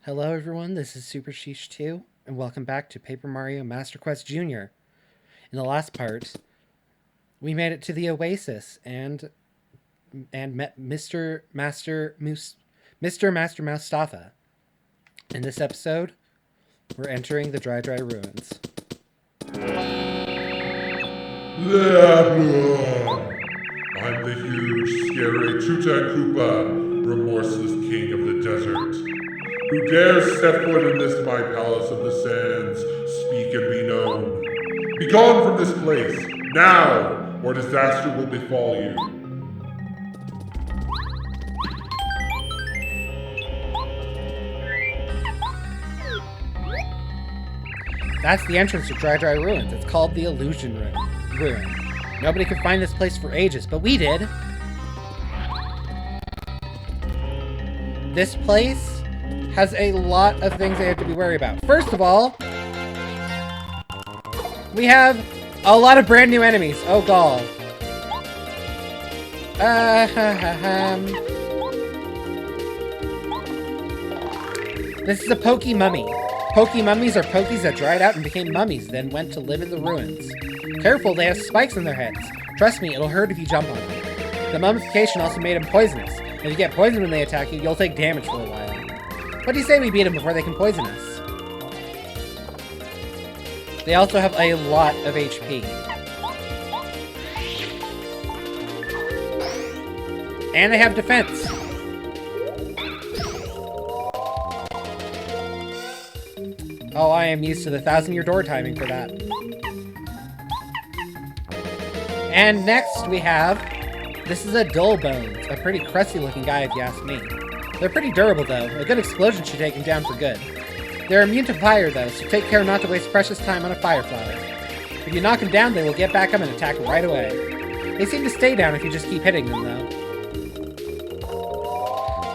Hello everyone, this is Super Sheesh 2, and welcome back to Paper Mario Master Quest Jr. In the last part, we made it to the Oasis and met Mr. Master Mustafa. In this episode, we're entering the Dry Ruins. Blah, blah. I'm the huge, scary Tutankupa, remorseless king of the desert. Who dares step foot in this my palace of the sands, speak and be known. Be gone from this place, now, or disaster will befall you. That's the entrance to Dry Ruins. It's called the Illusion Ruin. Nobody could find this place for ages, but we did. This place has a lot of things they have to be worried about. First of all, we have a lot of brand new enemies. Oh, God. This is a Pokey Mummy. Pokey Mummies are Pokies that dried out and became mummies, then went to live in the ruins. Careful, they have spikes on their heads. Trust me, it'll hurt if you jump on them. The mummification also made them poisonous. If you get poisoned when they attack you, you'll take damage for a while. What do you say we beat them before they can poison us? They also have a lot of HP. And they have defense. Oh, I am used to the 1,000-year door timing for that. And next we have... This is a Dull Bones, a pretty crusty looking guy if you ask me. They're pretty durable though. A good explosion should take them down for good. They're immune to fire though, so take care not to waste precious time on a fire flower. If you knock them down, they will get back up and attack right away. They seem to stay down if you just keep hitting them though.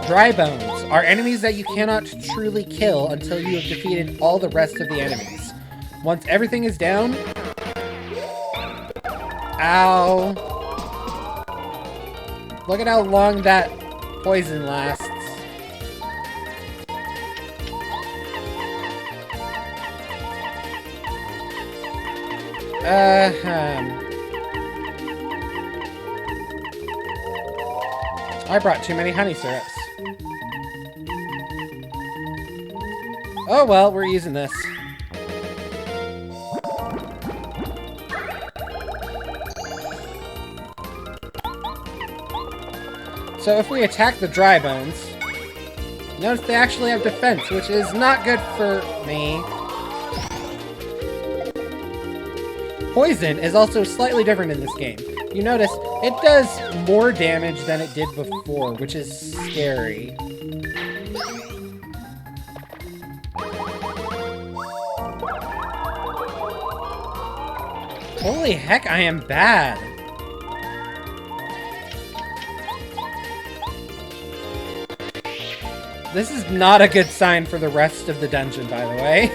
Dry Bones are enemies that you cannot truly kill until you have defeated all the rest of the enemies. Once everything is down... Ow. Look at how long that poison lasts. I brought too many honey syrups. Oh well, we're using this. So if we attack the Dry Bones, notice they actually have defense, which is not good for me. Poison is also slightly different in this game. You notice it does more damage than it did before, which is scary. Holy heck, I am bad. This is not a good sign for the rest of the dungeon, by the way.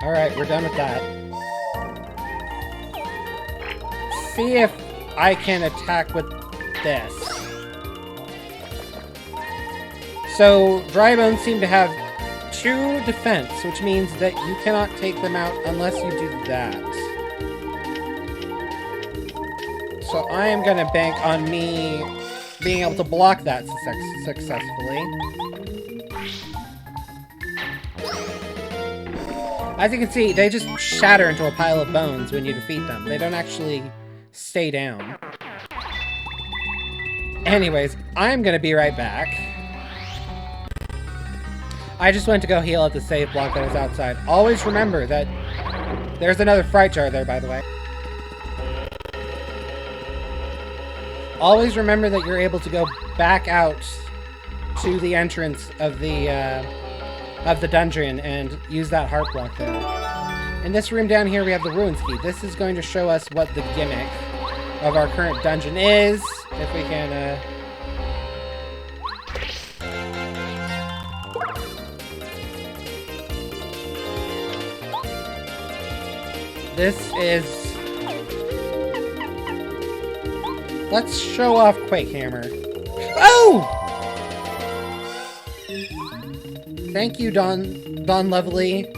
Alright, we're done with that. See if I can attack with this. So, Dry Bones seem to have 2 defense, which means that you cannot take them out unless you do that. So I am going to bank on me being able to block that successfully. As you can see, they just shatter into a pile of bones when you defeat them. They don't actually stay down. Anyways, I'm going to be right back. I just went to go heal at the save block that was outside. Always remember that there's another fright jar there, by the way. Always remember that you're able to go back out to the entrance of the dungeon and use that heart block there. In this room down here, we have the Ruins Key. This is going to show us what the gimmick of our current dungeon is. If we can, This is... Let's show off Quake Hammer. Oh! Thank you, Don Lovely.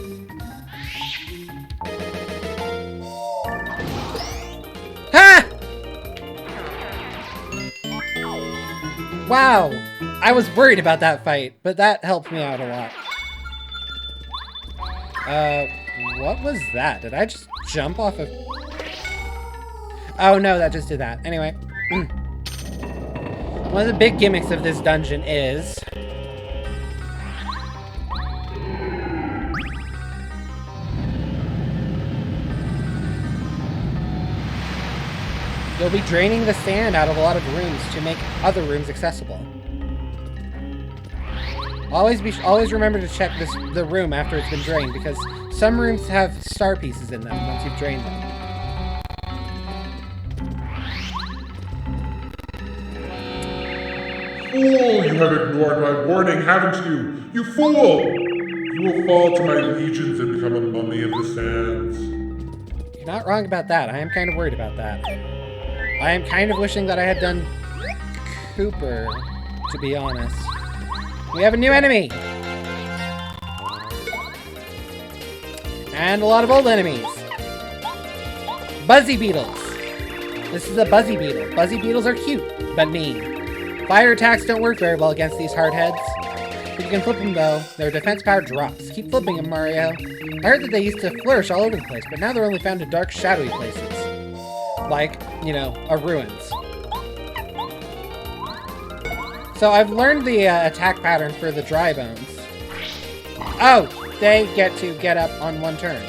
Ha! Wow! I was worried about that fight, but that helped me out a lot. What was that? Did I just jump off of... Oh no, that just did that. Anyway. One of the big gimmicks of this dungeon is... you'll be draining the sand out of a lot of rooms to make other rooms accessible. Always remember to check the room after it's been drained, because some rooms have star pieces in them once you've drained them. Fool! You have ignored my warning, haven't you? You fool! You will fall to my legions and become a mummy of the sands. You're not wrong about that. I am kind of worried about that. I am kind of wishing that I had done Cooper, to be honest. We have a new enemy! And a lot of old enemies. Buzzy beetles. This is a buzzy beetle. Buzzy beetles are cute, but mean. Fire attacks don't work very well against these hardheads. If you can flip them though, their defense power drops. Keep flipping them, Mario. I heard that they used to flourish all over the place, but now they're only found in dark, shadowy places. Like, you know, ruins. So I've learned the attack pattern for the dry bones. Oh! They get to get up on one turn.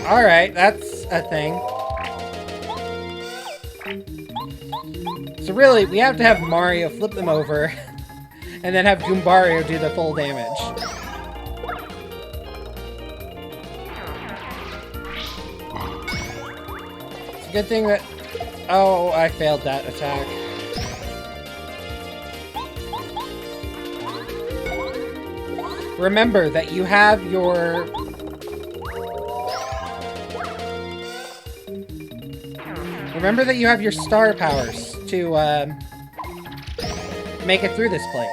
Alright, that's a thing. So really, we have to have Mario flip them over, and then have Goombario do the full damage. It's a good thing that... Oh, I failed that attack. Remember that you have your... Remember that you have your star powers to make it through this place.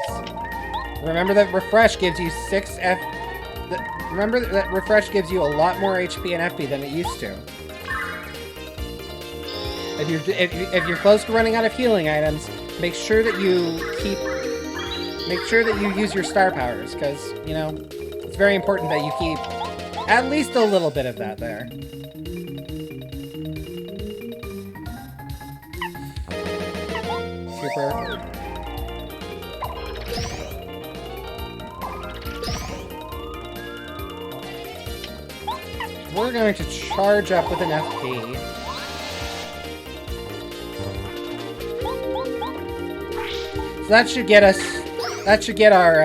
Remember that Refresh gives you 6 F... Remember that Refresh gives you a lot more HP and FP than it used to. If you're close to running out of healing items, make sure that you keep... Make sure that you use your star powers, because, you know, it's very important that you keep at least a little bit of that there. Super. We're going to charge up with an FP. So that should get us... That should get our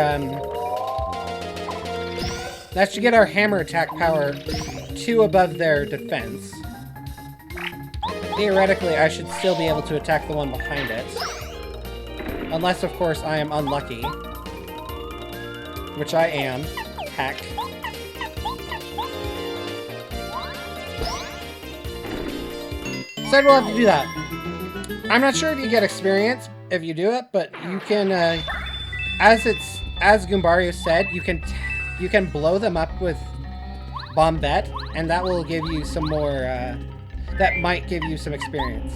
hammer attack power 2 above their defense. Theoretically, I should still be able to attack the one behind it. Unless, of course, I am unlucky. Which I am. Heck. Said we'll have to do that. I'm not sure if you get experience if you do it, but you can, as Goombario said, you can blow them up with Bombette, and that will give you some more, that might give you some experience.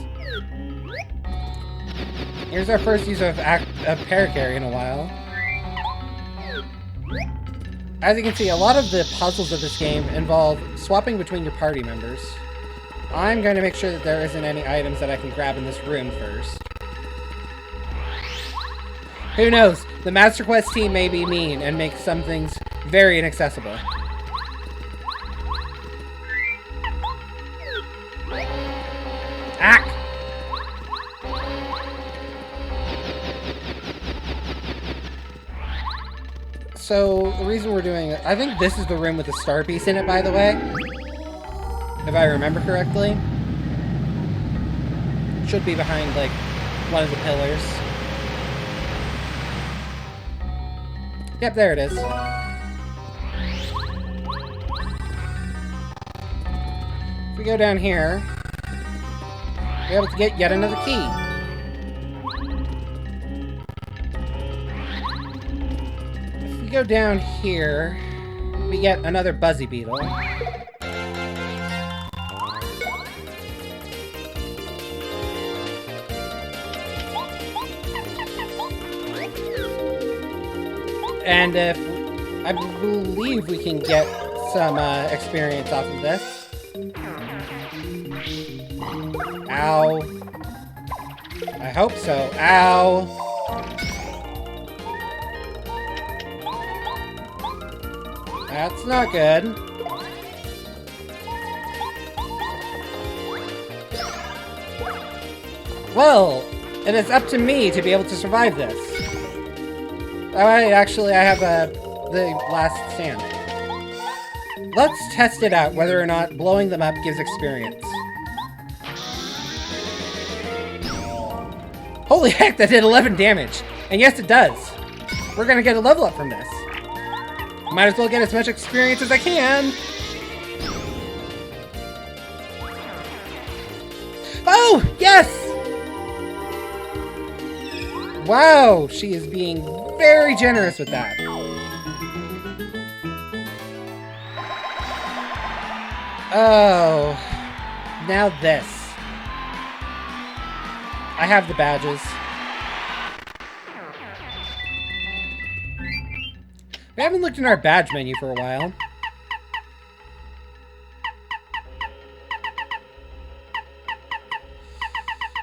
Here's our first use of Paracarry in a while. As you can see, a lot of the puzzles of this game involve swapping between your party members. I'm going to make sure that there isn't any items that I can grab in this room first. Who knows? The Master Quest team may be mean and make some things very inaccessible. Ack! So, the reason we're doing it... I think this is the room with the star piece in it, by the way. If I remember correctly. It should be behind, like, one of the pillars. Yep, there it is. If we go down here, we're able to get yet another key. If we go down here, we get another Buzzy Beetle. And if I believe we can get some experience off of this. Ow. I hope so. Ow. That's not good. Well, it is up to me to be able to survive this. Actually, I have the last stand. Let's test it out, whether or not blowing them up gives experience. Holy heck, that did 11 damage! And yes, it does. We're gonna get a level up from this. Might as well get as much experience as I can. Oh, yes! Wow, she is being very generous with that. Oh, now this. I have the badges. We haven't looked in our badge menu for a while.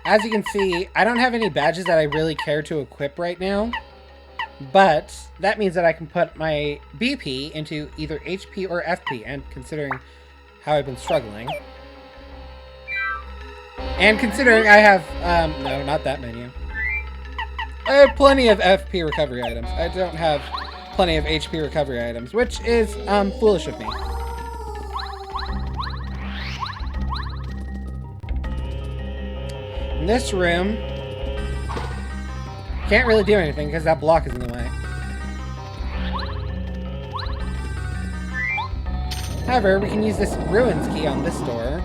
As you can see, I don't have any badges that I really care to equip right now. But that means that I can put my BP into either HP or FP, and considering how I've been struggling. And considering I have, no, not that menu. I have plenty of FP recovery items. I don't have plenty of HP recovery items, which is, foolish of me. In this room, can't really do anything because that block is in the way. However, we can use this ruins key on this door.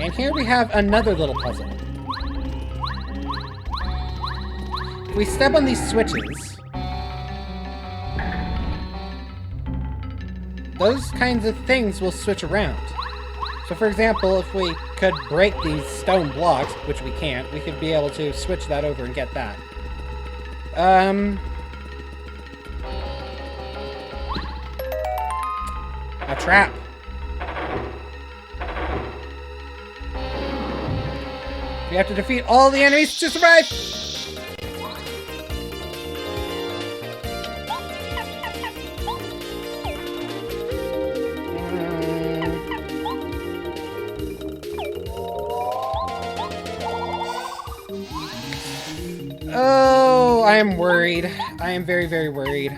And here we have another little puzzle. If we step on these switches, those kinds of things will switch around. So for example, if we could break these stone blocks, which we can't, we could be able to switch that over and get that. A trap. We have to defeat all the enemies to survive! Oh, I am worried. I am very, very worried.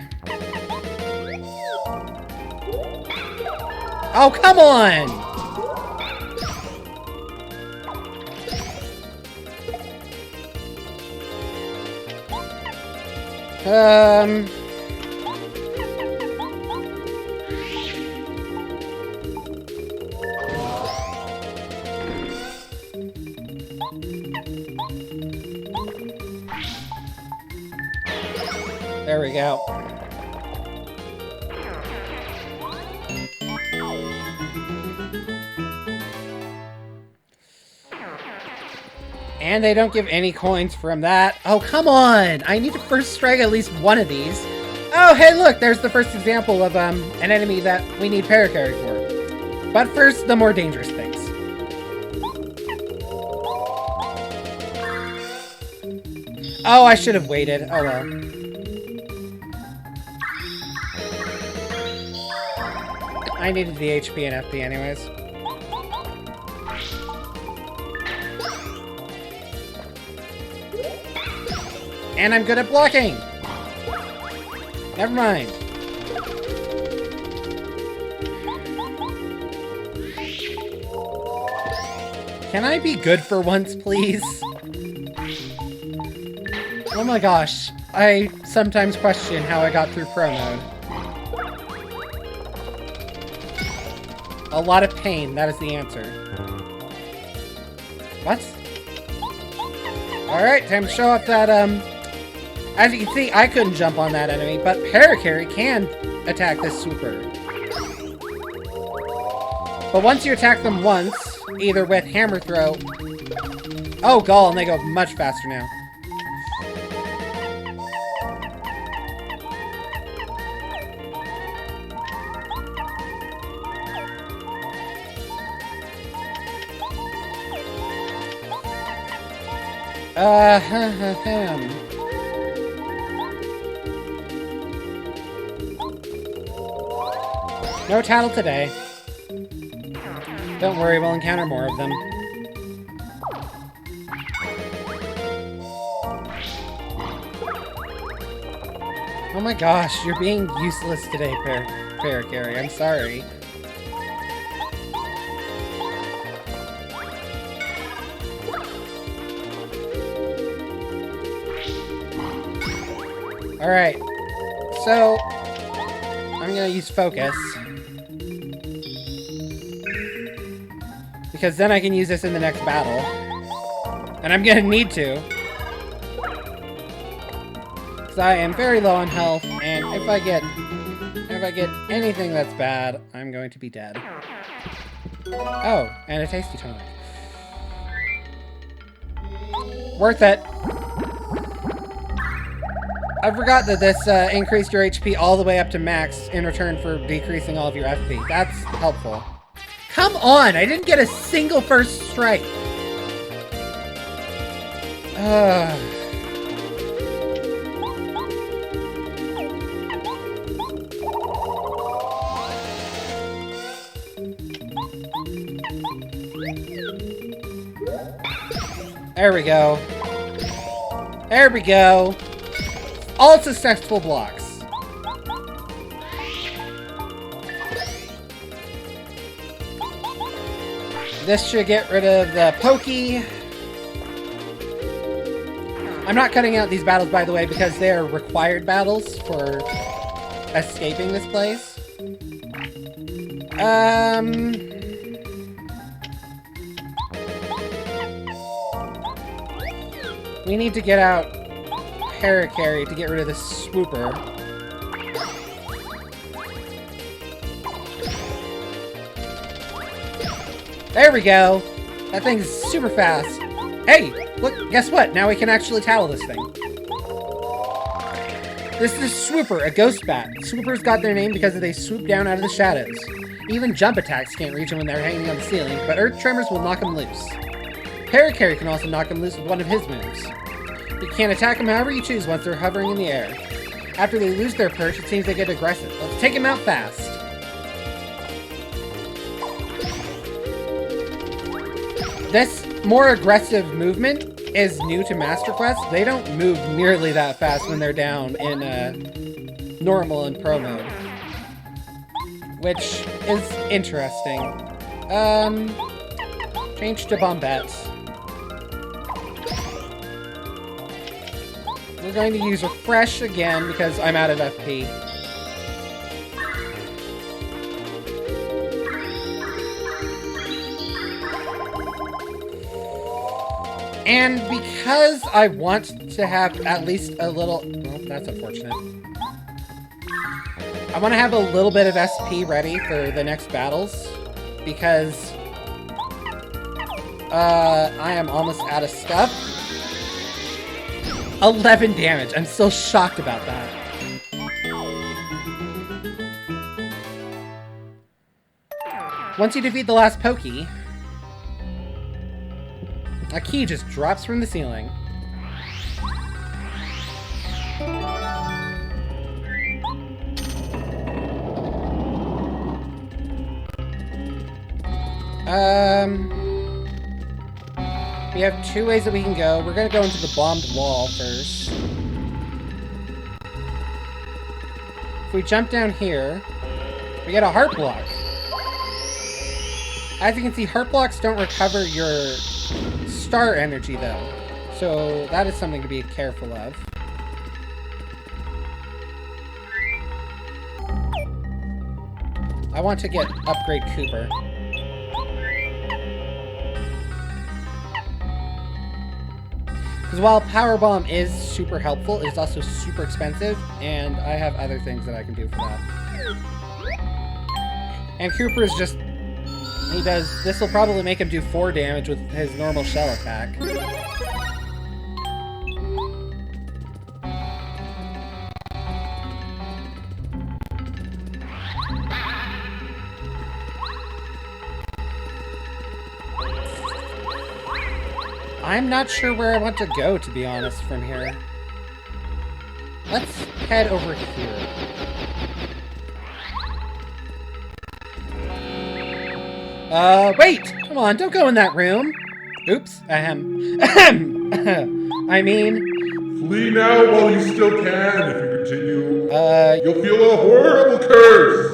Oh, come on! There we go. And they don't give any coins from that. Oh, come on! I need to first strike at least one of these. Oh, hey, look! There's the first example of an enemy that we need paracarry for. But first, the more dangerous things. Oh, I should have waited. Oh, well. I needed the HP and FP anyways. And I'm good at blocking! Never mind. Can I be good for once, please? Oh my gosh. I sometimes question how I got through pro mode. A lot of pain, that is the answer. What? Alright, time to show off that, as you can see, I couldn't jump on that enemy, but Parakarry can attack this swooper. But once you attack them once, either with Hammer Throw... Oh, Gall, and they go much faster now. No tattle today. Don't worry, we'll encounter more of them. Oh my gosh, you're being useless today, Parakarry. I'm sorry. Alright, so I'm gonna use Focus. Because then I can use this in the next battle. And I'm gonna need to. Because I am very low on health, and if I get anything that's bad, I'm going to be dead. Oh, and a tasty tonic. Worth it. I forgot that this increased your HP all the way up to max in return for decreasing all of your FP. That's helpful. Come on! I didn't get a single first strike! There we go. There we go. All successful blocks. This should get rid of the pokey. I'm not cutting out these battles, by the way, because they are required battles for escaping this place. We need to get out Parakarry to get rid of the swooper. There we go! That thing's super fast. Hey! Look, guess what? Now we can actually tattle this thing. This is Swooper, a ghost bat. Swoopers got their name because they swoop down out of the shadows. Even jump attacks can't reach them when they're hanging on the ceiling, but Earth Tremors will knock them loose. Parakarry can also knock them loose with one of his moves. You can attack them however you choose once they're hovering in the air. After they lose their perch, it seems they get aggressive. Let's take him out fast. This more aggressive movement is new to Master Quest. They don't move nearly that fast when they're down in normal and pro mode. Which is interesting. Change to Bombette. We're going to use Refresh again because I'm out of FP. And because I want to have at least a little... Well, that's unfortunate. I want to have a little bit of SP ready for the next battles. Because... I am almost out of stuff. 11 damage. I'm still shocked about that. Once you defeat the last Pokey, a key just drops from the ceiling. We have two ways that we can go. We're gonna go into the bombed wall first. If we jump down here, we get a heart block. As you can see, heart blocks don't recover your star energy, though. So that is something to be careful of. I want to upgrade Cooper. Because while Power Bomb is super helpful, it's also super expensive, and I have other things that I can do for that. And Cooper is just... This will probably make him do 4 damage with his normal shell attack. I'm not sure where I want to go, to be honest, from here. Let's head over here. Wait! Come on, don't go in that room! Oops, ahem. I mean... Flee now while you still can. If you continue, you'll feel a horrible curse!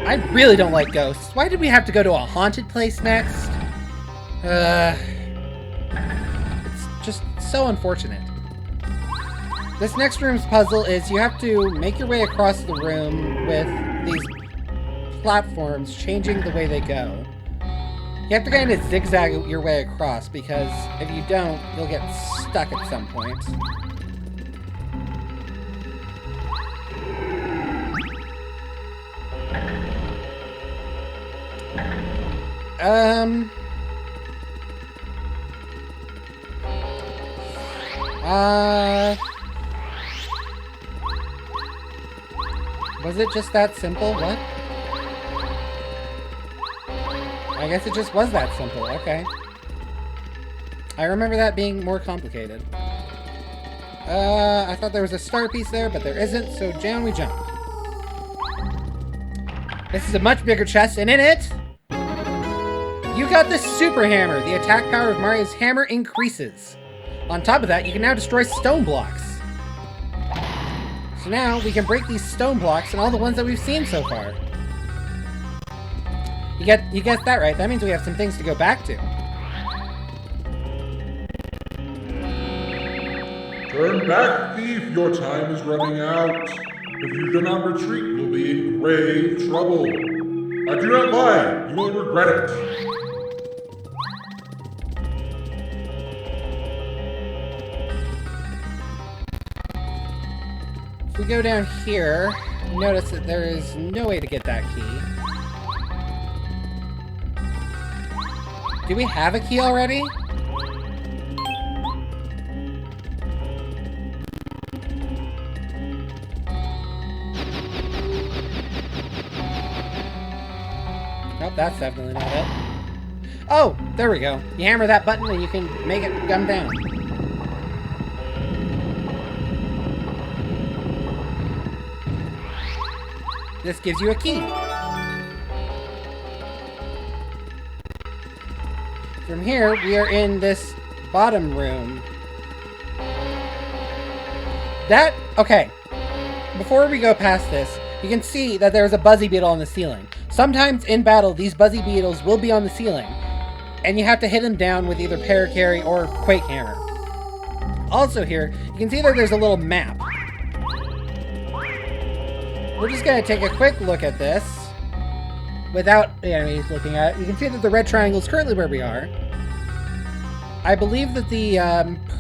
I really don't like ghosts. Why did we have to go to a haunted place next? It's just so unfortunate. This next room's puzzle is you have to make your way across the room with these platforms changing the way they go. You have to kind of zigzag your way across because if you don't, you'll get stuck at some point. Was it just that simple? What? I guess it just was that simple. Okay. I remember that being more complicated. I thought there was a star piece there, but there isn't, so down we jump. This is a much bigger chest, and in it, you got the Super Hammer. The attack power of Mario's hammer increases. On top of that, you can now destroy stone blocks. So now we can break these stone blocks and all the ones that we've seen so far. You guessed that right. That means we have some things to go back to. Turn back, thief. Your time is running out. If you do not retreat, you'll be in grave trouble. I do not lie. You will regret it. If we go down here, notice that there is no way to get that key. Do we have a key already? Nope, that's definitely not it. Oh, there we go. You hammer that button and you can make it come down. This gives you a key. From here, we are in this bottom room. Okay. Before we go past this, you can see that there's a Buzzy Beetle on the ceiling. Sometimes in battle, these Buzzy Beetles will be on the ceiling, and you have to hit them down with either Paracarry or Quake Hammer. Also here, you can see that there's a little map. We're just going to take a quick look at this without enemies looking at it. You can see that the red triangle is currently where we are. I believe that the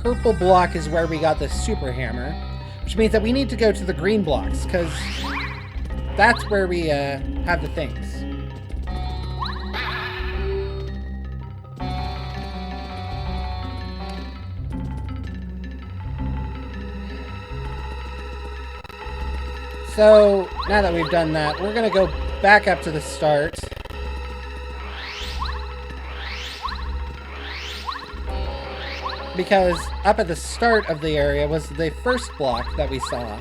purple block is where we got the Super Hammer, which means that we need to go to the green blocks, because that's where we have the things. So, now that we've done that, we're going to go back up to the start. Because up at the start of the area was the first block that we saw.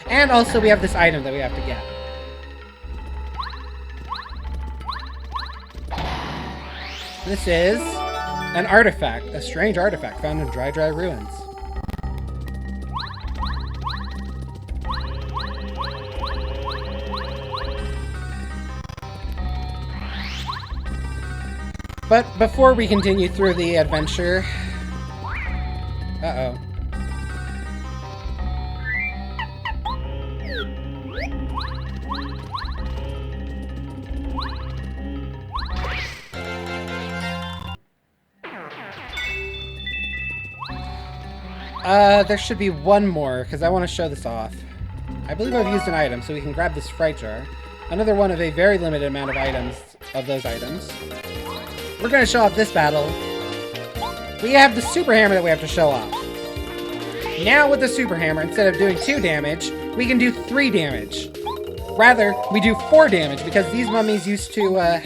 And also we have this item that we have to get. This is an artifact, a strange artifact found in Dry Ruins. But before we continue through the adventure... Uh-oh. There should be one more, because I want to show this off. I believe I've used an item, so we can grab this Sprite jar. Another one of a very limited amount of items, of those items. We're going to show off this battle. We have the Super Hammer that we have to show off. Now with the Super Hammer, instead of doing 2 damage, we can do 3 damage. Rather, we do 4 damage, because these mummies used to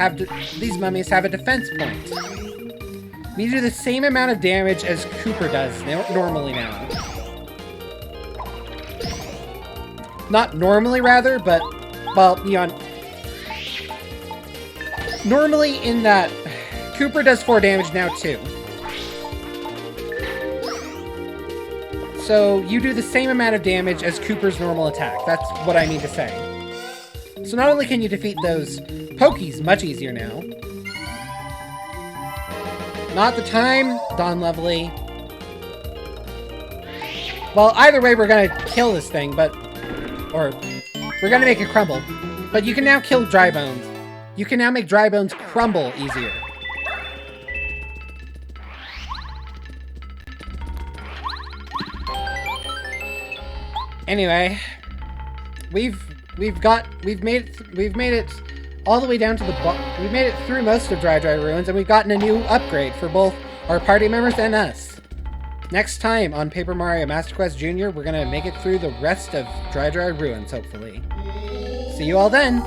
these mummies have a defense point. We do the same amount of damage as Cooper does normally now. Not normally, rather, but, well, you know, normally in that Cooper does 4 damage now, too. So, you do the same amount of damage as Cooper's normal attack. That's what I mean to say. So not only can you defeat those Pokies much easier now, not the time, Don Lovely. Well, either way, we're gonna kill this thing, but... Or, we're gonna make it crumble. But you can now kill Dry Bones. You can now make Dry Bones crumble easier. Anyway, we've made it all the way down to the we've made it through most of Dry Ruins, and we've gotten a new upgrade for both our party members and us. Next time on Paper Mario Master Quest Jr., we're gonna make it through the rest of Dry Ruins, hopefully. See you all then!